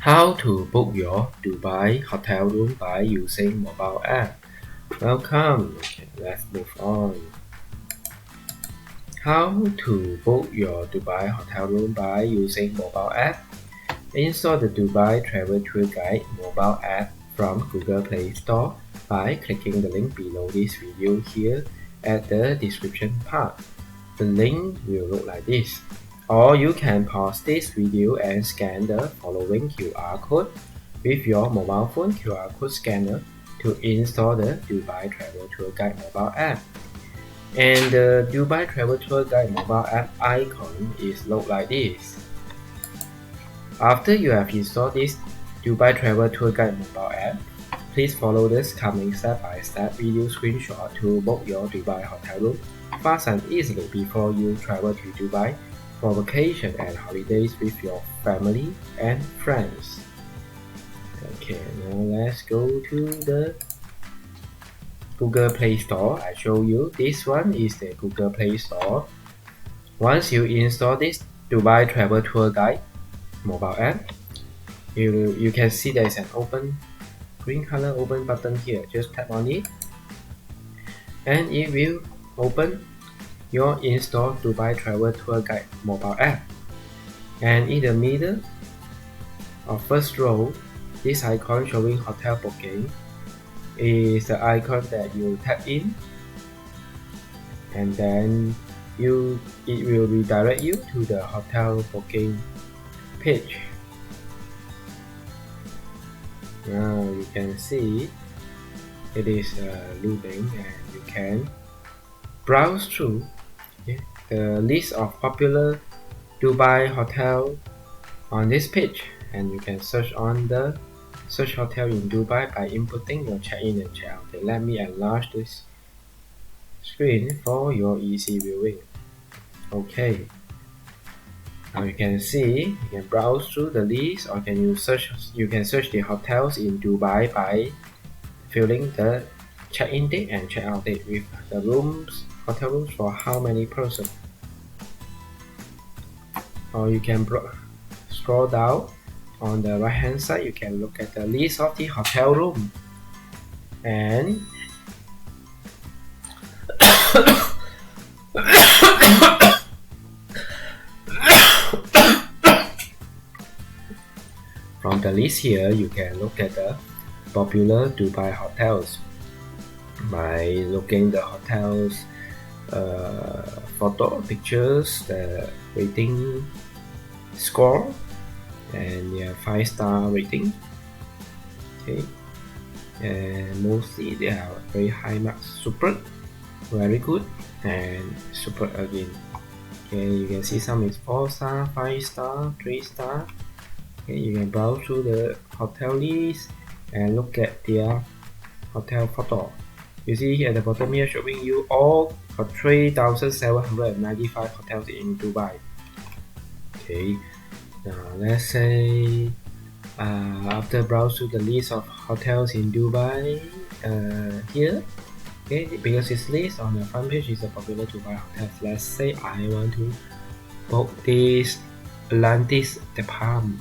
How to book your Dubai hotel room by using mobile app. Welcome. Okay, let's move on. How to book your Dubai hotel room by using mobile app. Install the Dubai Travel Tour Guide mobile app from Google Play Store by clicking the link below this video here at the description part. The link will look like this. Or you can pause this video and scan the following QR code with your mobile phone QR code scanner to install the Dubai Travel Tour Guide mobile app. And the Dubai Travel Tour Guide mobile app icon is look like this. After you have installed this Dubai Travel Tour Guide mobile app, please follow this coming step-by-step video screenshot to book your Dubai hotel room fast and easily before you travel to Dubai for vacation and holidays with your family and friends. Okay, now let's go to the Google Play Store. I show you this one is the Google Play Store. Once you install this Dubai Travel Tour Guide mobile app, you can see there is an open green color open button here. Just tap on it and it will open your install Dubai Travel Tour Guide mobile app. And in the middle of first row, this icon showing hotel booking is the icon that you tap in, and then it will redirect you to the hotel booking page. Now you can see it is loading and you can browse through the list of popular Dubai hotel on this page, and you can search on the search hotel in Dubai by inputting your check-in and check-out date. Let me enlarge this screen for your easy viewing. Okay, now you can see you can browse through the list, or you can search the hotels in Dubai by filling the check-in date and check-out date with the hotel rooms for how many persons. Or you can scroll down on the right hand side, you can look at the list of the hotel room, and from the list here you can look at the popular Dubai hotels by looking the hotels photo pictures, the rating score and their 5-star rating. Okay, and mostly they are very high marks: super, very good, and super again. Okay, you can see some is 4-star, 5-star, 3-star. Okay, you can browse through the hotel list and look at their hotel photo. You see here at the bottom here showing you all 3,795 hotels in Dubai. Okay, now let's say after browse through the list of hotels in Dubai here, okay, because it's list on the front page is the popular Dubai hotels. Let's say I want to book this Atlantis the Palm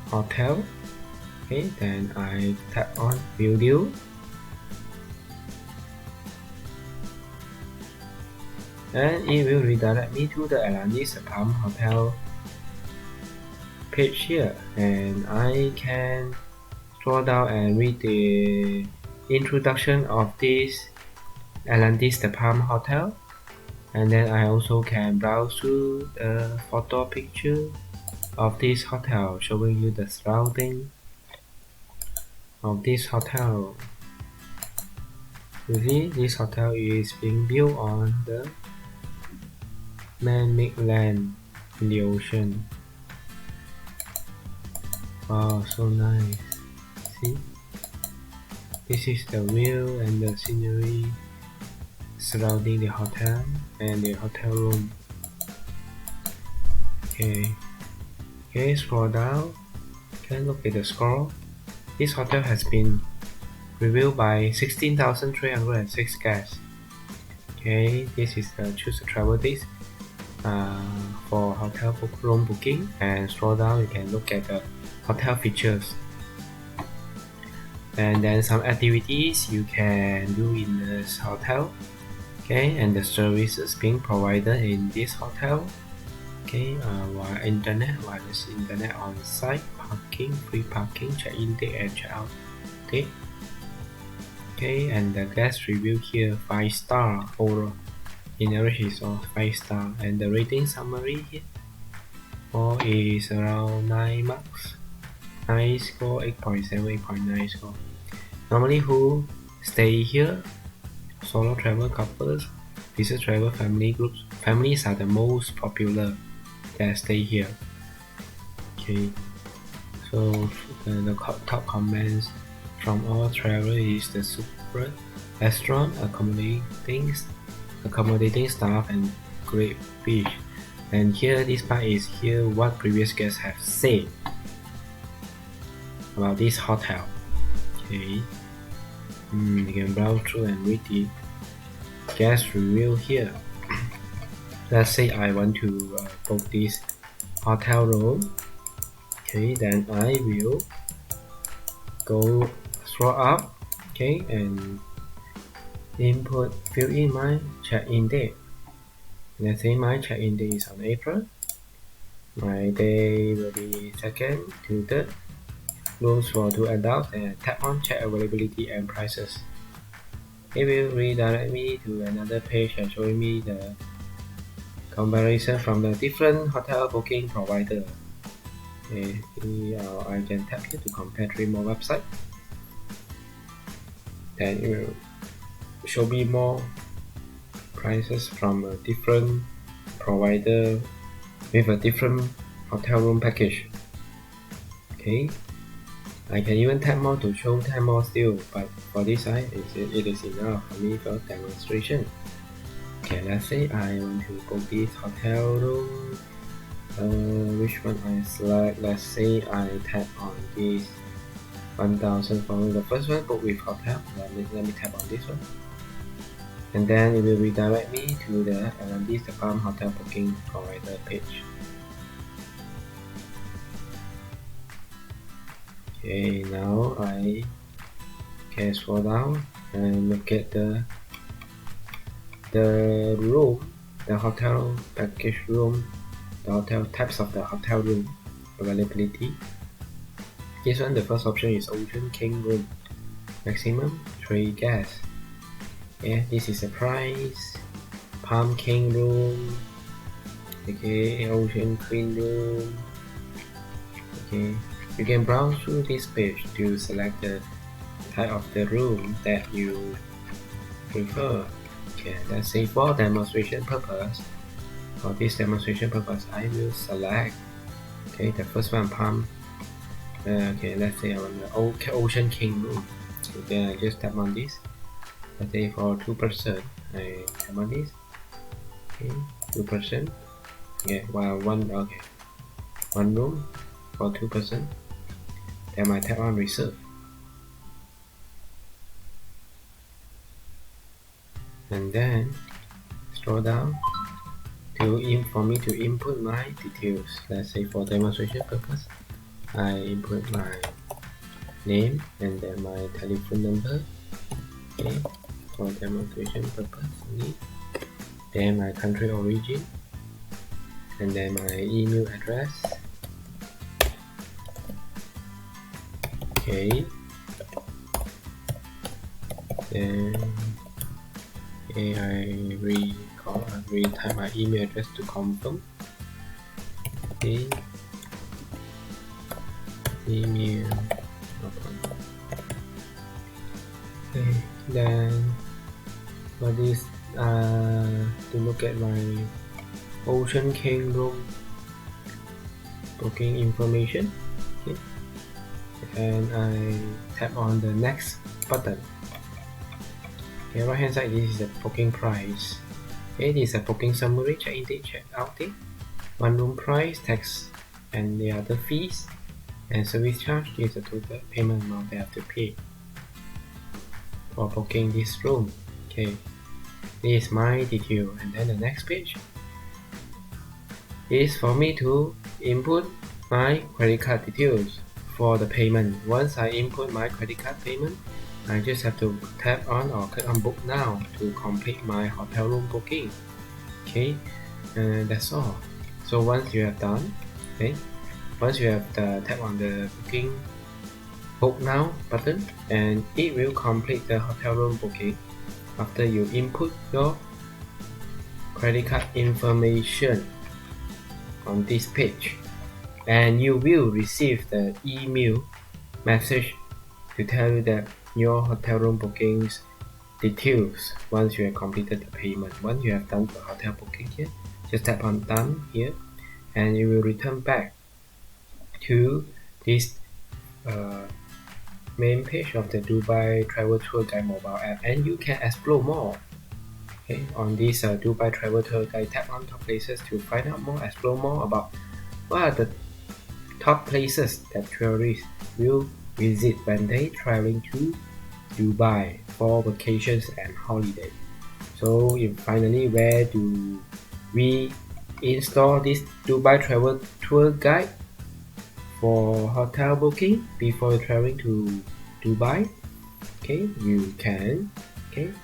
hotel. Okay, then I tap on view deal. And it will redirect me to the Atlantis Palm Hotel page here, and I can scroll down and read the introduction of this Atlantis the Palm Hotel, and then I also can browse through the photo picture of this hotel showing you the surrounding of this hotel. You see, this hotel is being built on the man-made land in the ocean. Wow, so nice. See, this is the view and the scenery surrounding the hotel and the hotel room. Okay, scroll down. Okay, look at the score. This hotel has been reviewed by 16,306 guests. Okay, this is the choose the travel dates for hotel room booking, and scroll down you can look at the hotel features, and then some activities you can do in this hotel, okay, and the services being provided in this hotel, okay, wireless internet on site, parking, free parking, check-in date and check-out date, okay, and the guest review here 5-star overall. In average is all 5-star, and the rating summary here all is around 9 marks. 9 score, 8.7, 8.9 score. Normally who stay here? Solo travel couples, business travel family groups. Families are the most popular that stay here. Okay, so the top comments from all travelers is the super restaurant, accommodating staff and great beach. And here this part is here what previous guests have said about this hotel. Okay, you can browse through and read the guest review here. Let's say I want to book this hotel room. Okay, then I will go scroll up, okay, and fill in my check-in date. Let's say my check-in date is on April. My day will be 2nd to 3rd. Rooms for 2 adults, and tap on check availability and prices. It will redirect me to another page and showing me the comparison from the different hotel booking provider. Okay, I can tap here to compare 3 more websites. Then it will show me more prices from a different provider with a different hotel room package. Okay, I can even tap more to show 10 more still, but for this side it is enough for me for demonstration. Okay, let's say I want to book this hotel room. Which one I select? Let's say I tap on this 1000 for the first one, book with hotel. Let me tap on this one, and then it will redirect me to the Palm Hotel booking provider page. Okay, now I can scroll down and look at the room, the hotel package room, the hotel types of the hotel room availability. This one, the first option is Ocean King room, maximum 3 guests. Yeah, this is the price. Palm King room, okay, Ocean Queen room. Okay, you can browse through this page to select the type of the room that you prefer. Okay, let's say for demonstration purpose, I will select, okay, the first one, Palm. Okay, let's say I want the Ocean King room. So then I just tap on this. Let's say for 2 person, I tap on this. Okay, 2 person. Okay, one room for 2 person. Then I tap on reserve. And then scroll down for me to input my details. Let's say for demonstration purpose, I input my name and then my telephone number. Okay, for demonstration purpose only. Then my country origin, and then my email address. Okay, then I retype my email address to confirm. Okay, email. Okay, then for this to look at my Ocean King room booking information. Okay, and I tap on the next button. Okay, right hand side, this is the booking price. Okay, this is a booking summary, check-in date, check-out date, 1 room price, tax and the other fees, and service charge. This is the total payment amount they have to pay for booking this room. Okay, this is my detail, and then the next page is for me to input my credit card details. for the payment. Once I input my credit card payment, I just have to tap on or click on book now to complete my hotel room booking. Okay, and that's all. So once you have done, okay, once you have tap on the booking book now button, and it will complete the hotel room booking after you input your credit card information on this page, and you will receive the email message to tell you that your hotel room bookings details once you have completed the payment. Once you have done the hotel booking here, just tap on done here, and you will return back to this main page of the Dubai Travel Tour Guide mobile app, and you can explore more. Okay, on this Dubai Travel Tour Guide, tap on top places to find out more, explore more about what are the top places that tourists will visit when they traveling to Dubai for vacations and holiday. So finally, where do we install this Dubai Travel Tour Guide for hotel booking before traveling to Dubai? Okay, you can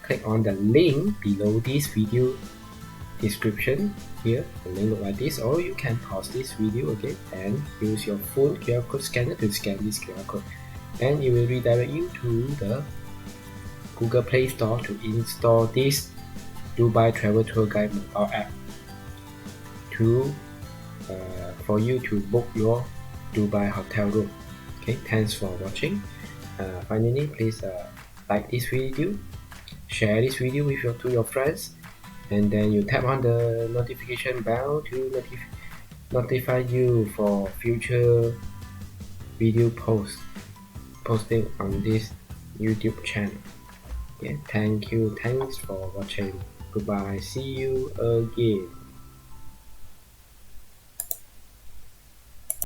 click on the link below this video description here. The link look like this, or you can pause this video again and use your phone QR code scanner to scan this QR code, and it will redirect you to the Google Play Store to install this Dubai Travel Tour Guide mobile app to for you to book your Dubai hotel room. Okay, thanks for watching. Finally, please like this video, share this video with to your friends, and then you tap on the notification bell to notify you for future video posting on this YouTube channel. Yeah, thanks for watching. Goodbye, see you again.